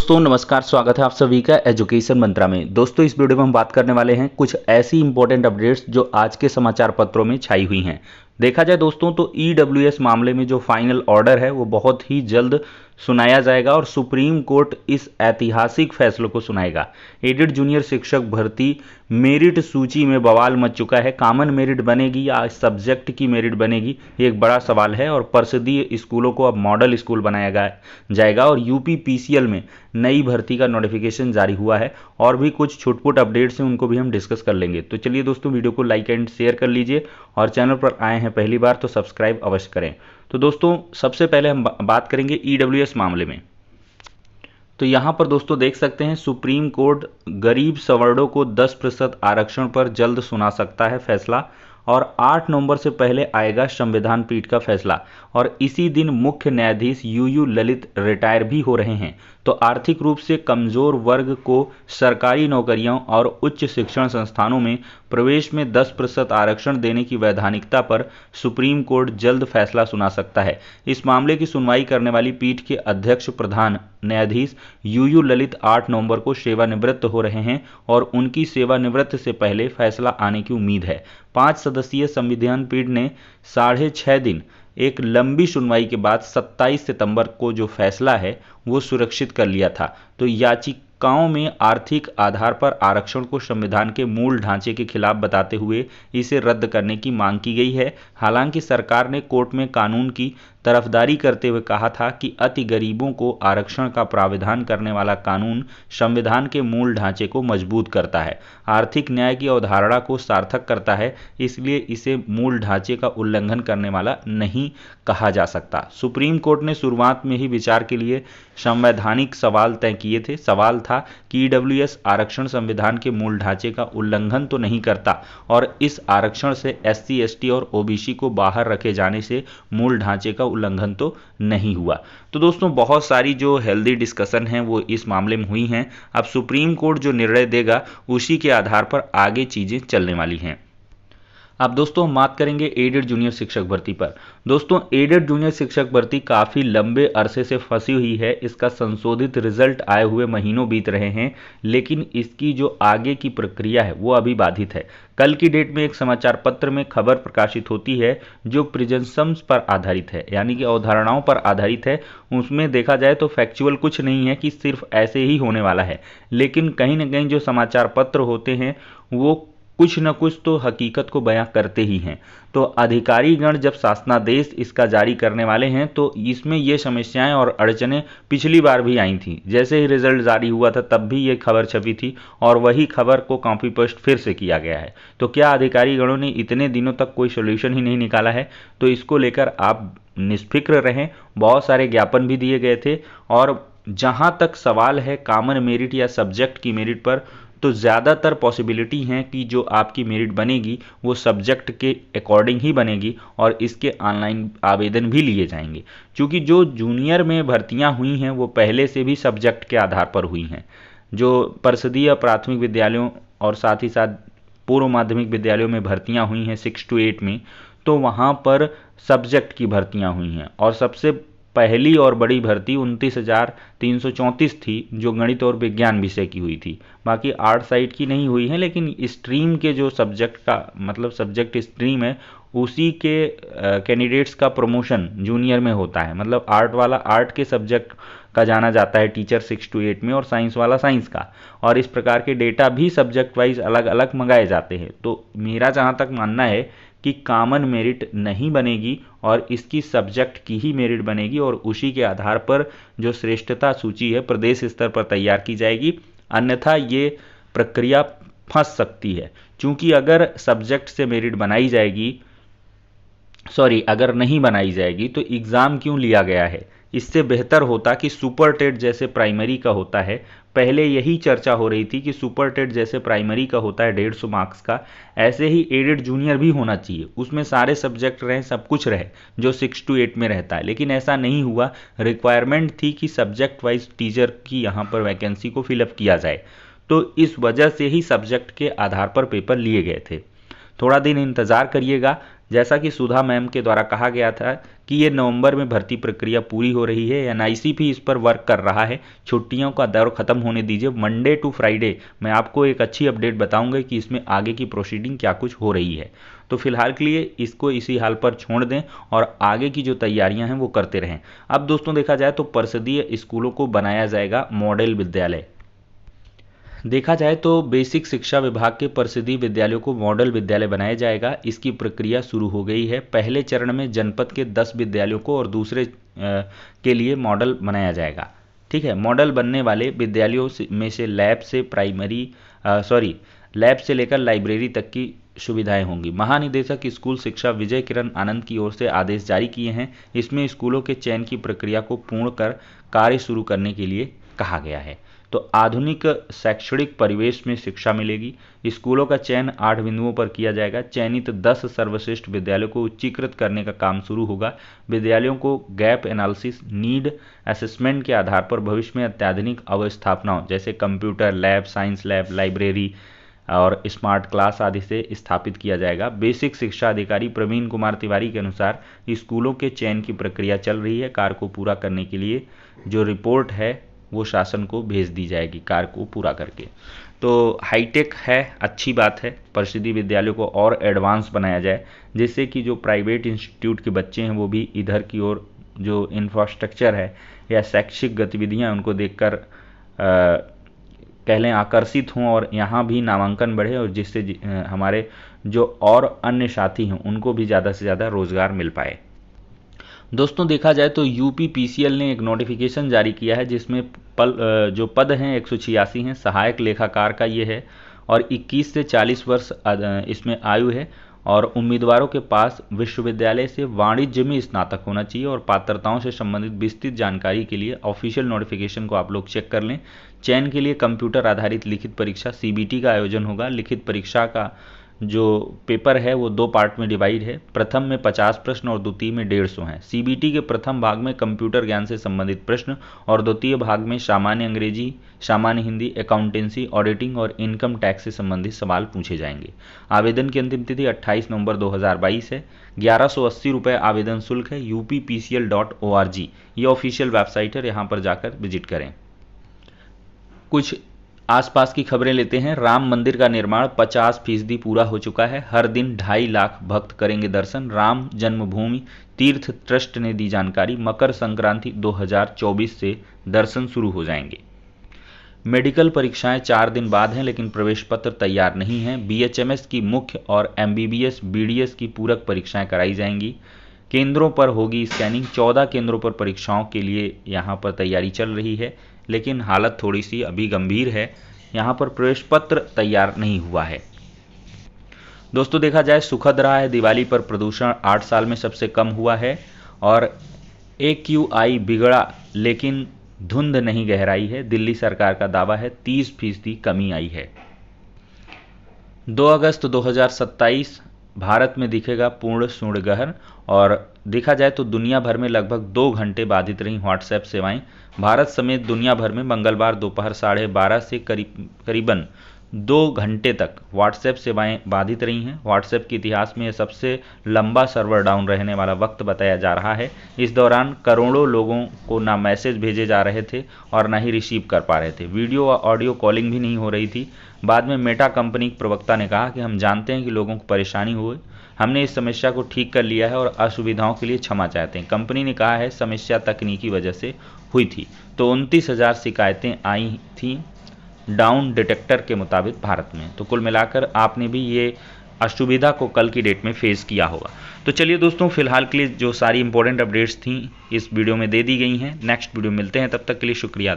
दोस्तों नमस्कार, स्वागत है आप सभी का एजुकेशन मंत्रा में। दोस्तों इस वीडियो में हम बात करने वाले हैं कुछ ऐसी इंपॉर्टेंट अपडेट्स जो आज के समाचार पत्रों में छाई हुई हैं। देखा जाए दोस्तों तो ईडब्ल्यूएस मामले में जो फाइनल ऑर्डर है वो बहुत ही जल्द सुनाया जाएगा और सुप्रीम कोर्ट इस ऐतिहासिक फैसले को सुनाएगा। एडेड जूनियर शिक्षक भर्ती मेरिट सूची में बवाल मच चुका है। कॉमन मेरिट बनेगी या सब्जेक्ट की मेरिट बनेगी, ये एक बड़ा सवाल है और परिषदीय स्कूलों को अब मॉडल स्कूल बनाया जाएगा और यूपी पीसीएल में नई भर्ती का नोटिफिकेशन जारी हुआ है और भी कुछ छुटपुट अपडेट्स हैं, उनको भी हम डिस्कस कर लेंगे। तो चलिए दोस्तों वीडियो को लाइक एंड शेयर कर लीजिए और चैनल पर आए हैं पहली बार तो सब्सक्राइब अवश्य करें। तो दोस्तों सबसे पहले हम बात करेंगे ईडब्ल्यूएस मामले में। तो यहाँ पर दोस्तों देख सकते हैं सुप्रीम कोर्ट गरीब सवर्णों को 10% आरक्षण पर जल्द सुना सकता है फैसला और 8 नवंबर से पहले आएगा संविधान पीठ का फैसला और इसी दिन मुख्य न्यायाधीश यूयू ललित रिटायर भी हो रहे हैं। तो आर्थिक रूप से कमजोर वर्ग को सरकारी नौकरियों और उच्च शिक्षण संस्थानों में प्रवेश में 10% आरक्षण देने की वैधानिकता पर सुप्रीम कोर्ट जल्द फैसला सुना सकता है। इस मामले की सुनवाई करने वाली पीठ के अध्यक्ष प्रधान न्यायाधीश यूयू ललित 8 नवंबर को सेवानिवृत्त हो रहे हैं और उनकी सेवानिवृत्ति से पहले फैसला आने की उम्मीद है। 5 सदस्यीय संविधान पीठ ने 6.5 दिन एक लंबी सुनवाई के बाद 27 सितंबर को जो फैसला है वो सुरक्षित कर लिया था। तो याचिकाओं में आर्थिक आधार पर आरक्षण को संविधान के मूल ढांचे के खिलाफ बताते हुए इसे रद्द करने की मांग की गई है। हालांकि सरकार ने कोर्ट में कानून की तरफदारी करते हुए कहा था कि अति गरीबों को आरक्षण का प्रावधान करने वाला कानून संविधान के मूल ढांचे को मजबूत करता है, आर्थिक न्याय की अवधारणा को सार्थक करता है, इसलिए इसे मूल ढांचे का उल्लंघन करने वाला नहीं कहा जा सकता। सुप्रीम कोर्ट ने शुरुआत में ही विचार के लिए संवैधानिक सवाल तय किए थे। सवाल था कि ईडब्ल्यूएस आरक्षण संविधान के मूल ढांचे का उल्लंघन तो नहीं करता और इस आरक्षण से एससी एसटी और ओबीसी को बाहर रखे जाने से मूल ढांचे का उल्लंघन तो नहीं हुआ। तो दोस्तों बहुत सारी जो हेल्दी डिस्कशन है वो इस मामले में हुई हैं। अब सुप्रीम कोर्ट जो निर्णय देगा उसी के आधार पर आगे चीजें चलने वाली हैं। अब दोस्तों हम बात करेंगे एडेड जूनियर शिक्षक भर्ती पर। दोस्तों एडेड जूनियर शिक्षक भर्ती काफ़ी लंबे अरसे से फंसी हुई है। इसका संशोधित रिजल्ट आए हुए महीनों बीत रहे हैं, लेकिन इसकी जो आगे की प्रक्रिया है वो अभी बाधित है। कल की डेट में एक समाचार पत्र में खबर प्रकाशित होती है जो प्रिजम्पशंस पर आधारित है, यानी कि अवधारणाओं पर आधारित है। उसमें देखा जाए तो फैक्चुअल कुछ नहीं है कि सिर्फ ऐसे ही होने वाला है, लेकिन कहीं ना कहीं जो समाचार पत्र होते हैं वो कुछ न कुछ तो हकीकत को बयां करते ही हैं। तो अधिकारीगण जब शासनादेश इसका जारी करने वाले हैं तो इसमें ये समस्याएं और अड़चनें पिछली बार भी आई थी। जैसे ही रिजल्ट जारी हुआ था तब भी ये खबर छपी थी और वही खबर को कॉपी पेस्ट फिर से किया गया है। तो क्या अधिकारीगणों ने इतने दिनों तक कोई सोल्यूशन ही नहीं निकाला है? तो इसको लेकर आप निष्फिक्र रहें। बहुत सारे ज्ञापन भी दिए गए थे और जहां तक सवाल है कॉमन मेरिट या सब्जेक्ट की मेरिट पर, तो ज़्यादातर पॉसिबिलिटी हैं कि जो आपकी मेरिट बनेगी वो सब्जेक्ट के अकॉर्डिंग ही बनेगी और इसके ऑनलाइन आवेदन भी लिए जाएंगे। क्योंकि जो जूनियर में भर्तियां हुई हैं वो पहले से भी सब्जेक्ट के आधार पर हुई हैं। जो परिषदीय प्राथमिक विद्यालयों और साथ ही साथ पूर्व माध्यमिक विद्यालयों में भर्तियां हुई हैं 6 to 8 में, तो वहाँ पर सब्जेक्ट की भर्तियां हुई हैं और सबसे पहली और बड़ी भर्ती 29,334 थी जो गणित और विज्ञान विषय की हुई थी। बाकी आर्ट साइड की नहीं हुई है, लेकिन स्ट्रीम के जो सब्जेक्ट का मतलब सब्जेक्ट स्ट्रीम है उसी के कैंडिडेट्स का प्रमोशन जूनियर में होता है। मतलब आर्ट वाला आर्ट के सब्जेक्ट का जाना जाता है टीचर 6 to 8 में और साइंस वाला साइंस का, और इस प्रकार के डेटा भी सब्जेक्ट वाइज अलग अलग मंगाए जाते हैं। तो मेरा जहाँ तक मानना है कि कॉमन मेरिट नहीं बनेगी और इसकी सब्जेक्ट की ही मेरिट बनेगी और उसी के आधार पर जो श्रेष्ठता सूची है प्रदेश स्तर पर तैयार की जाएगी। अन्यथा ये प्रक्रिया फंस सकती है, क्योंकि अगर सब्जेक्ट से मेरिट बनाई जाएगी अगर नहीं बनाई जाएगी तो एग्ज़ाम क्यों लिया गया है? इससे बेहतर होता कि सुपर टेट जैसे प्राइमरी का होता है। पहले यही चर्चा हो रही थी कि सुपर टेट जैसे प्राइमरी का होता है 150 मार्क्स का, ऐसे ही एडेड जूनियर भी होना चाहिए। उसमें सारे सब्जेक्ट रहें, सब कुछ रहे जो 6 to 8 में रहता है, लेकिन ऐसा नहीं हुआ। रिक्वायरमेंट थी कि सब्जेक्ट वाइज टीचर की यहाँ पर वैकेंसी को फिलअप किया जाए, तो इस वजह से ही सब्जेक्ट के आधार पर पेपर लिए गए थे। थोड़ा दिन इंतज़ार करिएगा, जैसा कि सुधा मैम के द्वारा कहा गया था कि ये नवंबर में भर्ती प्रक्रिया पूरी हो रही है। एनआईसी भी इस पर वर्क कर रहा है। छुट्टियों का दौर खत्म होने दीजिए, मंडे टू फ्राइडे मैं आपको एक अच्छी अपडेट बताऊंगा कि इसमें आगे की प्रोसीडिंग क्या कुछ हो रही है। तो फिलहाल के लिए इसको इसी हाल पर छोड़ दें और आगे की जो तैयारियां हैं वो करते रहें। अब दोस्तों देखा जाए तो परिषदीय स्कूलों को बनाया जाएगा मॉडल विद्यालय। देखा जाए तो बेसिक शिक्षा विभाग के परिषदीय विद्यालयों को मॉडल विद्यालय बनाया जाएगा। इसकी प्रक्रिया शुरू हो गई है। पहले चरण में जनपद के 10 विद्यालयों को और दूसरे के लिए मॉडल बनाया जाएगा। ठीक है, मॉडल बनने वाले विद्यालयों में से लैब से लेकर लाइब्रेरी तक की सुविधाएं होंगी। महानिदेशक स्कूल शिक्षा विजय किरण आनंद की ओर से आदेश जारी किए हैं। इसमें स्कूलों के चयन की प्रक्रिया को पूर्ण कर कार्य शुरू करने के लिए कहा गया है। तो आधुनिक शैक्षणिक परिवेश में शिक्षा मिलेगी। स्कूलों का चयन 8 बिंदुओं पर किया जाएगा। चयनित 10 सर्वश्रेष्ठ विद्यालयों को उच्चीकृत करने का काम शुरू होगा। विद्यालयों को गैप एनालिसिस, नीड असेसमेंट के आधार पर भविष्य में अत्याधुनिक अवस्थापनाओं जैसे computer lab, science lab, library और स्मार्ट क्लास आदि से स्थापित किया जाएगा। बेसिक शिक्षा अधिकारी प्रवीण कुमार तिवारी के अनुसार स्कूलों के चयन की प्रक्रिया चल रही है। कार्य को पूरा करने के लिए जो रिपोर्ट है वो शासन को भेज दी जाएगी कार्य को पूरा करके। तो हाईटेक है, अच्छी बात है। परिषदीय विद्यालयों को और एडवांस बनाया जाए जिससे कि जो प्राइवेट इंस्टीट्यूट के बच्चे हैं वो भी इधर की ओर जो इंफ्रास्ट्रक्चर है या शैक्षिक गतिविधियां उनको देखकर कह लें आकर्षित हों और यहाँ भी नामांकन बढ़े और जिससे हमारे जो और अन्य साथी हैं उनको भी ज़्यादा से ज़्यादा रोजगार मिल पाए। दोस्तों देखा जाए तो यूपी पीसीएल ने एक नोटिफिकेशन जारी किया है जिसमें जो पद हैं 186 हैं। सहायक लेखाकार का ये है और 21 से 40 वर्ष इसमें आयु है और उम्मीदवारों के पास विश्वविद्यालय से वाणिज्य में स्नातक होना चाहिए और पात्रताओं से संबंधित विस्तृत जानकारी के लिए ऑफिशियल नोटिफिकेशन को आप लोग चेक कर लें। चयन के लिए कंप्यूटर आधारित लिखित परीक्षा सीबीटी का आयोजन होगा। लिखित परीक्षा का जो पेपर है वो 2 पार्ट में डिवाइड है। प्रथम में 50 प्रश्न और द्वितीय में 150 हैं। सीबीटी के प्रथम भाग में कंप्यूटर ज्ञान से संबंधित प्रश्न और द्वितीय भाग में सामान्य अंग्रेजी, सामान्य हिंदी, अकाउंटेंसी, ऑडिटिंग और इनकम टैक्स से संबंधित सवाल पूछे जाएंगे। आवेदन की अंतिम तिथि 28 नवंबर 2022 है। 1180 रुपये आवेदन शुल्क है। uppcl.org ये ऑफिशियल वेबसाइट है, यहाँ पर जाकर विजिट करें। कुछ आसपास की खबरें लेते हैं। राम मंदिर का निर्माण 50% पूरा हो चुका है। हर दिन 2.5 लाख भक्त करेंगे दर्शन। राम जन्मभूमि तीर्थ ट्रस्ट ने दी जानकारी। मकर संक्रांति 2024 से दर्शन शुरू हो जाएंगे। मेडिकल परीक्षाएं 4 दिन बाद हैं लेकिन प्रवेश पत्र तैयार नहीं हैं। बीएचएमएस की मुख्य और एमबीबीएस बीडीएस की पूरक परीक्षाएं कराई जाएंगी। केंद्रों पर होगी स्कैनिंग। 14 केंद्रों पर परीक्षाओं के लिए यहाँ पर तैयारी चल रही है लेकिन हालत थोड़ी सी अभी गंभीर है। यहाँ पर प्रवेश पत्र तैयार नहीं हुआ है। दोस्तों देखा जाए सुखद रहा है दिवाली पर प्रदूषण 8 साल में सबसे कम हुआ है और AQI बिगड़ा लेकिन धुंध नहीं गहराई है। दिल्ली सरकार का दावा है 30% कमी आई है। 2 अगस्त 2027 भारत में दिखेगा पूर्ण सूर्यग्रहण और देखा जाए तो दुनिया भर में लगभग 2 घंटे बाधित रही व्हाट्सएप सेवाएं। भारत समेत दुनिया भर में मंगलवार दोपहर 12:30 से करीबन 2 घंटे तक व्हाट्सएप सेवाएं बाधित रही हैं। व्हाट्सएप के इतिहास में यह सबसे लंबा सर्वर डाउन रहने वाला वक्त बताया जा रहा है। इस दौरान करोड़ों लोगों को ना मैसेज भेजे जा रहे थे और ना ही रिसीव कर पा रहे थे। वीडियो और ऑडियो कॉलिंग भी नहीं हो रही थी। बाद में मेटा कंपनी के प्रवक्ता ने कहा कि हम जानते हैं कि लोगों को परेशानी हुई, हमने इस समस्या को ठीक कर लिया है और असुविधाओं के लिए क्षमा चाहते हैं। कंपनी ने कहा है समस्या तकनीकी वजह से हुई थी। तो 29,000 शिकायतें आई थी डाउन डिटेक्टर के मुताबिक भारत में। तो कुल मिलाकर आपने भी ये असुविधा को कल की डेट में फेस किया होगा। तो चलिए दोस्तों फिलहाल के लिए जो सारी इंपॉर्टेंट अपडेट्स थी इस वीडियो में दे दी गई हैं। नेक्स्ट वीडियो मिलते हैं, तब तक के लिए शुक्रिया।